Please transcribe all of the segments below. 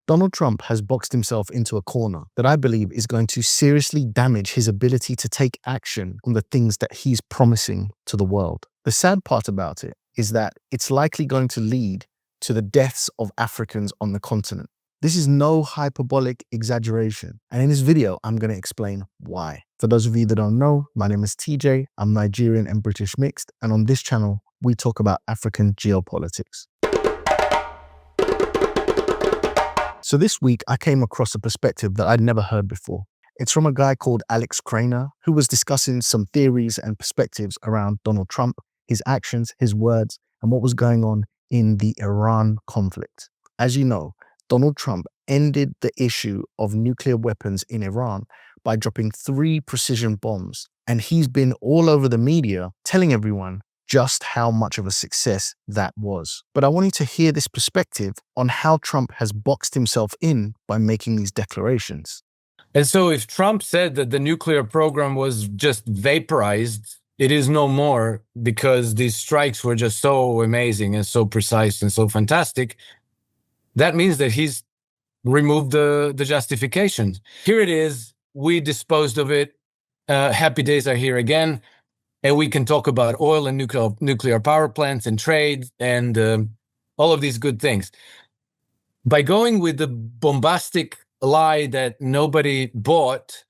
Donald Trump has boxed himself into a corner that I believe is going to seriously damage his ability to take action on the things that he's promising to the world. The sad part about it is that it's likely going to lead to the deaths of Africans on the continent. This is no hyperbolic exaggeration, and in this video, I'm going to explain why. For those of you that don't know, my name is TJ, I'm Nigerian and British mixed, and on this channel, we talk about African geopolitics. So this week, I came across a perspective that I'd never heard before. It's from a guy called Alex Krainer, who was discussing some theories and perspectives around Donald Trump, his actions, his words, and what was going on in the Iran conflict. As you know, Donald Trump ended the issue of nuclear weapons in Iran by dropping 3 precision bombs, and he's been all over the media telling everyone just how much of a success that was. But I want you to hear this perspective on how Trump has boxed himself in by making these declarations. And so if Trump said that the nuclear program was just vaporized, it is no more because these strikes were just so amazing and so precise and so fantastic, that means that he's removed the justification. Here it is. We disposed of it. Happy days are here again. And we can talk about oil and nuclear power plants and trade and all of these good things. By going with the bombastic lie that nobody bought,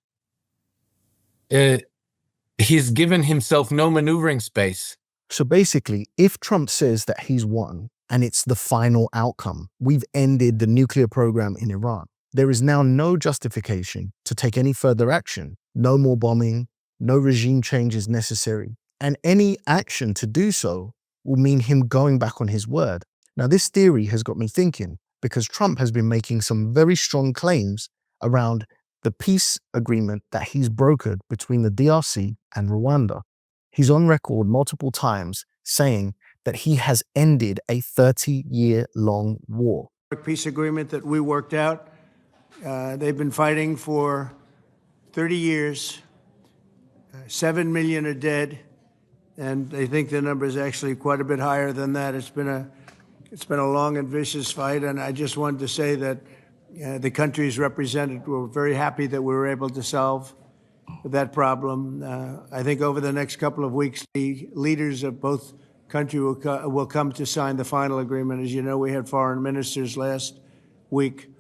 he's given himself no maneuvering space. So basically, if Trump says that he's won and it's the final outcome, we've ended the nuclear program in Iran, there is now no justification to take any further action. No more bombing. No regime change is necessary, and any action to do so will mean him going back on his word. Now, this theory has got me thinking because Trump has been making some very strong claims around the peace agreement that he's brokered between the DRC and Rwanda. He's on record multiple times saying that he has ended a 30-year-long war. Peace agreement that we worked out. They've been fighting for 30 years. 7 million are dead, and they think the number is actually quite a bit higher than that. It's been a long and vicious fight, and I just wanted to say that the countries represented were very happy that we were able to solve that problem. I think over the next couple of weeks, the leaders of both countries will come to sign the final agreement. As you know, we had foreign ministers last week,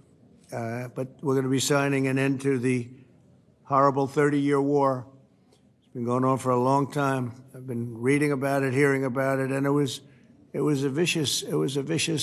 but we're going to be signing an end to the horrible 30-year war. Been going on for a long time. I've been reading about it, hearing about it, and it was a vicious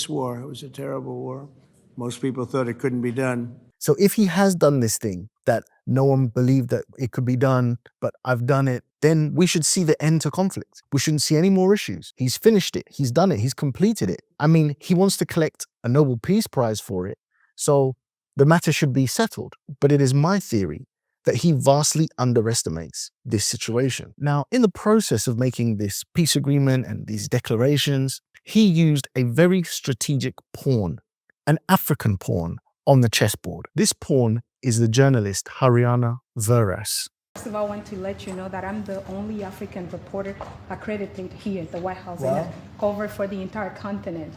war. It was a terrible war. Most people thought it couldn't be done. So if he has done this thing that no one believed that it could be done, but I've done it, then we should see the end to conflict. We shouldn't see any more issues. He's finished it. He's done it. He's completed it. I mean, he wants to collect a Nobel Peace Prize for it. So the matter should be settled. But it is my theory that he vastly underestimates this situation. Now, in the process of making this peace agreement and these declarations, he used a very strategic pawn, an African pawn, on the chessboard. This pawn is the journalist Hariana Verus. First of all, I want to let you know that I'm the only African reporter accredited here at the White House and covered for the entire continent.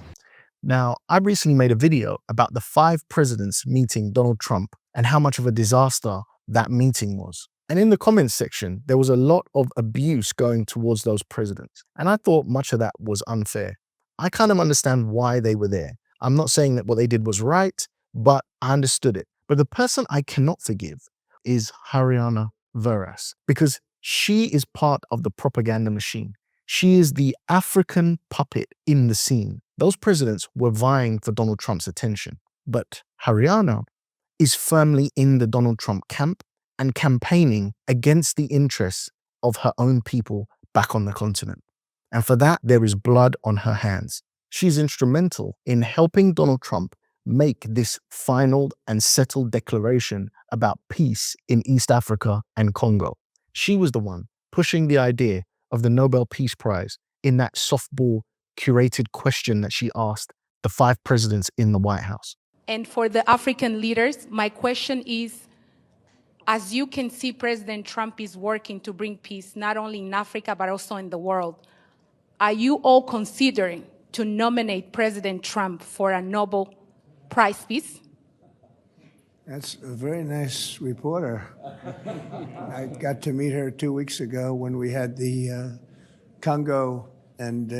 Now, I recently made a video about the 5 presidents meeting Donald Trump and how much of a disaster that meeting was. And in the comments section, there was a lot of abuse going towards those presidents. And I thought much of that was unfair. I kind of understand why they were there. I'm not saying that what they did was right, but I understood it. But the person I cannot forgive is Hariana Verus, because she is part of the propaganda machine. She is the African puppet in the scene. Those presidents were vying for Donald Trump's attention. But Hariana is firmly in the Donald Trump camp and campaigning against the interests of her own people back on the continent. And for that, there is blood on her hands. She's instrumental in helping Donald Trump make this final and settled declaration about peace in East Africa and Congo. She was the one pushing the idea of the Nobel Peace Prize in that softball curated question that she asked the 5 presidents in the White House. And for the African leaders, my question is, as you can see, President Trump is working to bring peace, not only in Africa, but also in the world. Are you all considering to nominate President Trump for a Nobel Prize Peace? That's a very nice reporter. I got to meet her 2 weeks ago when we had the Congo and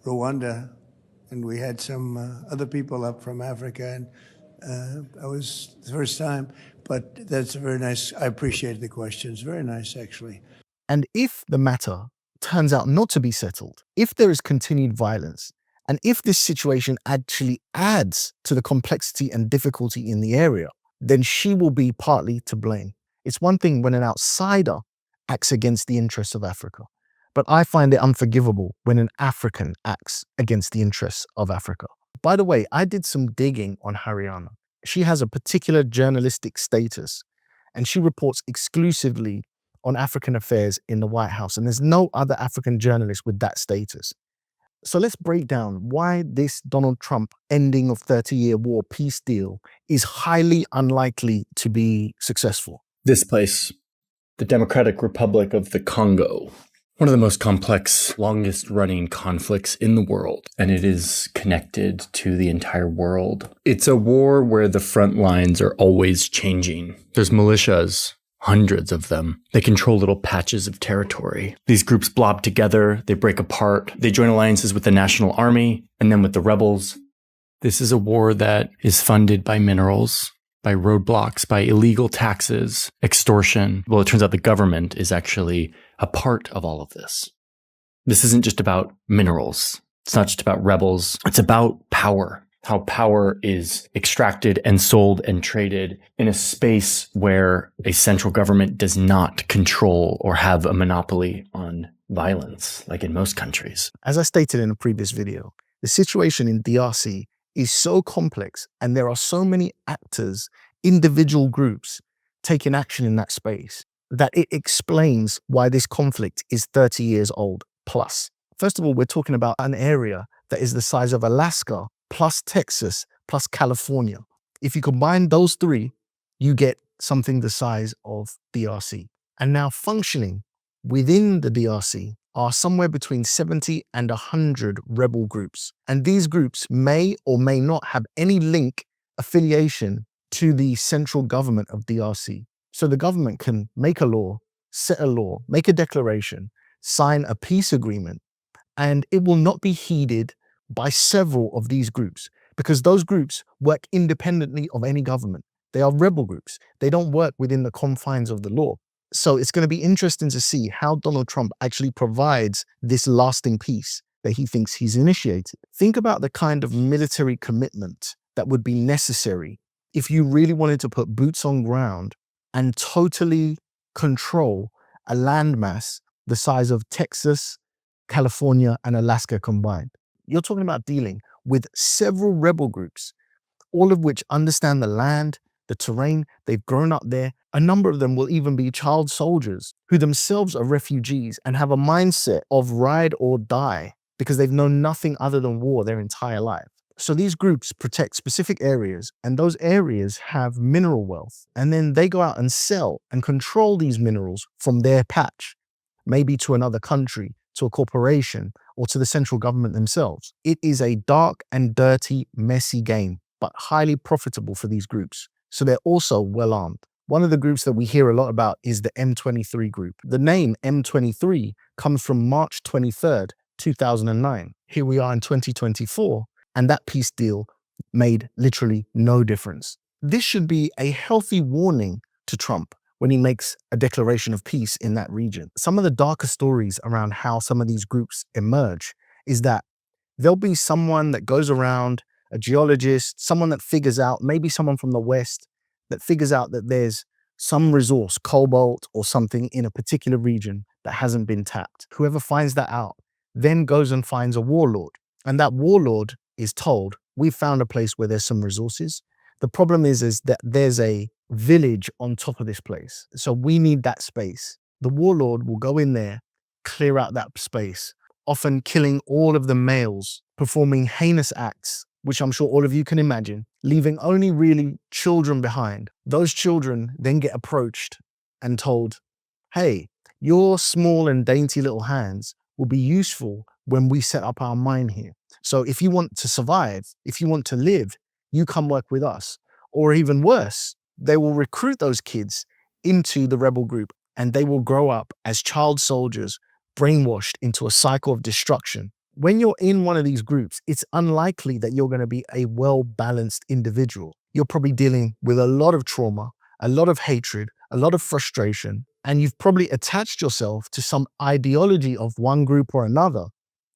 Rwanda, and we had some other people up from Africa, and that was the first time. But that's very nice. I appreciate the questions. Very nice, actually. And if the matter turns out not to be settled, if there is continued violence, and if this situation actually adds to the complexity and difficulty in the area, then she will be partly to blame. It's one thing when an outsider acts against the interests of Africa, but I find it unforgivable when an African acts against the interests of Africa. By the way, I did some digging on Hariana. She has a particular journalistic status, and she reports exclusively on African affairs in the White House, and there's no other African journalist with that status. So let's break down why this Donald Trump ending of 30-year war peace deal is highly unlikely to be successful. This place, the Democratic Republic of the Congo, one of the most complex, longest-running conflicts in the world, and it is connected to the entire world. It's a war where the front lines are always changing. There's militias, hundreds of them. They control little patches of territory. These groups blob together, they break apart, they join alliances with the national army, and then with the rebels. This is a war that is funded by minerals, by roadblocks, by illegal taxes, extortion. Well, it turns out the government is actually a part of all of this. This isn't just about minerals. It's not just about rebels. It's about power. How power is extracted and sold and traded in a space where a central government does not control or have a monopoly on violence, like in most countries. As I stated in a previous video, the situation in DRC is so complex and there are so many actors, individual groups taking action in that space that it explains why this conflict is 30 years old plus. First of all, we're talking about an area that is the size of Alaska plus Texas plus California. If you combine those three, you get something the size of DRC. And now functioning within the DRC are somewhere between 70 and 100 rebel groups. And these groups may or may not have any link, affiliation to the central government of DRC. So the government can make a law, set a law, make a declaration, sign a peace agreement, and it will not be heeded by several of these groups because those groups work independently of any government. They are rebel groups. They don't work within the confines of the law. So it's going to be interesting to see how Donald Trump actually provides this lasting peace that he thinks he's initiated. Think about the kind of military commitment that would be necessary if you really wanted to put boots on ground and totally control a landmass the size of Texas, California, and Alaska combined. You're talking about dealing with several rebel groups, all of which understand the land, the terrain, they've grown up there. A number of them will even be child soldiers who themselves are refugees and have a mindset of ride or die because they've known nothing other than war their entire life. So these groups protect specific areas, and those areas have mineral wealth. And then they go out and sell and control these minerals from their patch, maybe to another country, to a corporation, or to the central government themselves. It is a dark and dirty, messy game, but highly profitable for these groups. So they're also well armed. One of the groups that we hear a lot about is the M23 Group. The name M23 comes from March 23rd, 2009. Here we are in 2024, and that peace deal made literally no difference. This should be a healthy warning to Trump when he makes a declaration of peace in that region. Some of the darker stories around how some of these groups emerge is that there'll be someone that goes around, a geologist, someone that figures out, maybe someone from the West, that figures out that there's some resource, cobalt or something in a particular region that hasn't been tapped. Whoever finds that out then goes and finds a warlord. And that warlord is told, we've found a place where there's some resources. The problem is that there's a village on top of this place. So we need that space. The warlord will go in there, clear out that space, often killing all of the males, performing heinous acts, which I'm sure all of you can imagine, leaving only really children behind. Those children then get approached and told, hey, your small and dainty little hands will be useful when we set up our mine here. So if you want to survive, if you want to live, you come work with us. Or even worse, they will recruit those kids into the rebel group, and they will grow up as child soldiers, brainwashed into a cycle of destruction. When you're in one of these groups, it's unlikely that you're going to be a well-balanced individual. You're probably dealing with a lot of trauma, a lot of hatred, a lot of frustration, and you've probably attached yourself to some ideology of one group or another,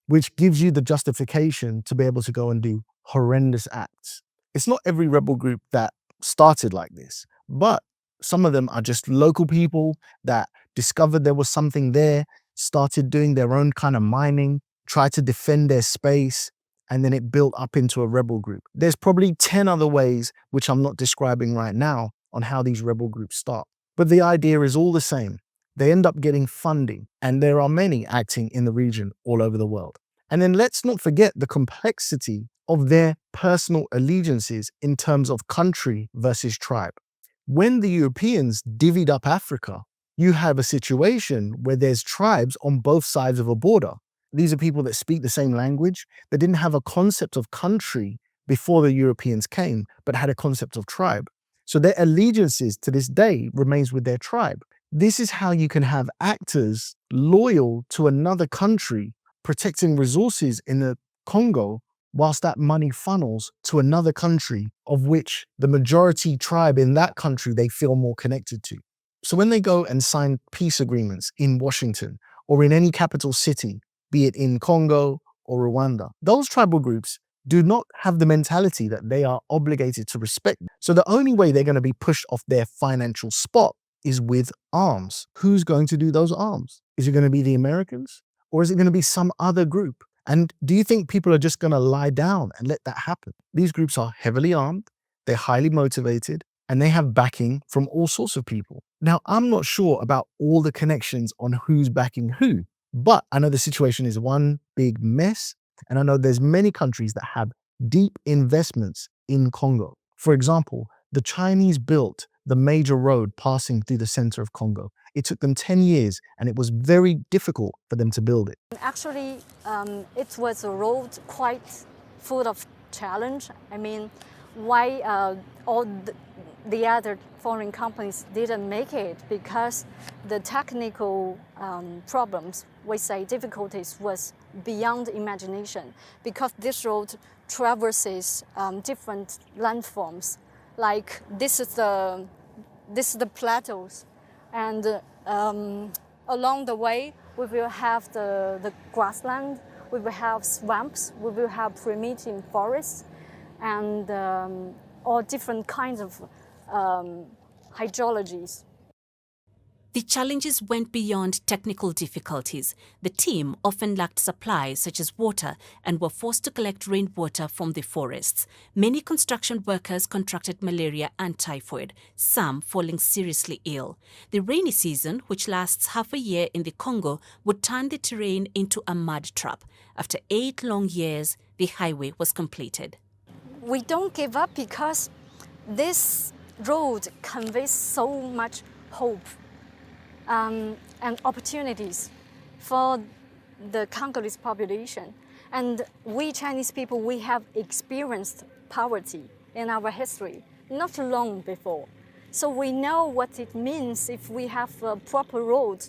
which gives you the justification to be able to go and do horrendous acts. It's not every rebel group that started like this, but some of them are just local people that discovered there was something there, started doing their own kind of mining, tried to defend their space, and then it built up into a rebel group. There's probably 10 other ways, which I'm not describing right now, on how these rebel groups start. But the idea is all the same. They end up getting funding, and there are many acting in the region all over the world. And then let's not forget the complexity of their personal allegiances in terms of country versus tribe. When the Europeans divvied up Africa, you have a situation where there's tribes on both sides of a border. These are people that speak the same language. They didn't have a concept of country before the Europeans came, but had a concept of tribe. So their allegiances to this day remains with their tribe. This is how you can have actors loyal to another country, protecting resources in the Congo, whilst that money funnels to another country of which the majority tribe in that country they feel more connected to. So when they go and sign peace agreements in Washington or in any capital city, be it in Congo or Rwanda, those tribal groups do not have the mentality that they are obligated to respect. So the only way they're going to be pushed off their financial spot is with arms. Who's going to do those arms? Is it going to be the Americans, or is it going to be some other group? And do you think people are just going to lie down and let that happen? These groups are heavily armed, they're highly motivated, and they have backing from all sorts of people. Now, I'm not sure about all the connections on who's backing who, but I know the situation is one big mess. And I know there's many countries that have deep investments in Congo. For example, the Chinese built the major road passing through the center of Congo. It took them 10 years, and it was very difficult for them to build it. Actually, it was a road quite full of challenge. I mean, why all the other foreign companies didn't make it? Because the technical problems, we say difficulties, was beyond imagination. Because this road traverses different landforms. Like this is the plateaus, and along the way we will have the grassland, we will have swamps, we will have primitive forests, and all different kinds of hydrologies. The challenges went beyond technical difficulties. The team often lacked supplies such as water and were forced to collect rainwater from the forests. Many construction workers contracted malaria and typhoid, some falling seriously ill. The rainy season, which lasts half a year in the Congo, would turn the terrain into a mud trap. After 8 long years, the highway was completed. We don't give up because this road conveys so much hope and opportunities for the Congolese population. And we Chinese people, we have experienced poverty in our history, not long before. So we know what it means if we have a proper road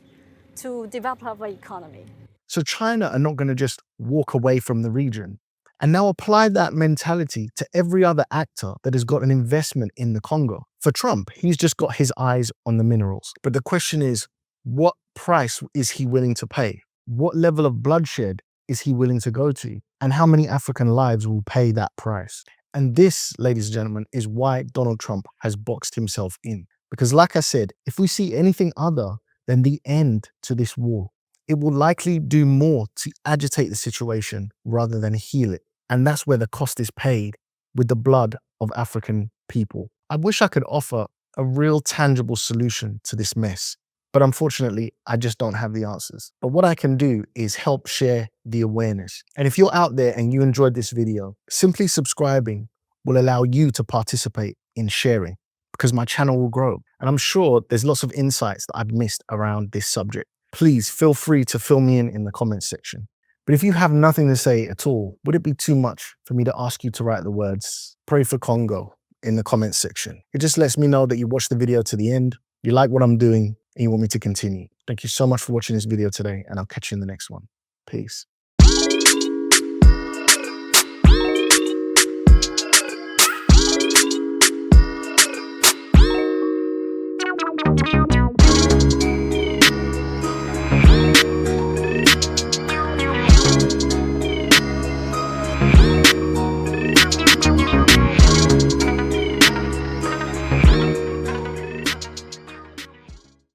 to develop our economy. So China are not going to just walk away from the region. And now apply that mentality to every other actor that has got an investment in the Congo. For Trump, he's just got his eyes on the minerals. But the question is, what price is he willing to pay? What level of bloodshed is he willing to go to? And how many African lives will pay that price? And this, ladies and gentlemen, is why Donald Trump has boxed himself in. Because like I said, if we see anything other than the end to this war, it will likely do more to agitate the situation rather than heal it. And that's where the cost is paid with the blood of African people. I wish I could offer a real tangible solution to this mess, but unfortunately, I just don't have the answers. But what I can do is help share the awareness. And if you're out there and you enjoyed this video, simply subscribing will allow you to participate in sharing, because my channel will grow. And I'm sure there's lots of insights that I've missed around this subject. Please feel free to fill me in the comments section. But if you have nothing to say at all, would it be too much for me to ask you to write the words, "Pray for Congo" in the comments section. It just lets me know that you watched the video to the end, you like what I'm doing, and you want me to continue. Thank you so much for watching this video today, and I'll catch you in the next one. Peace.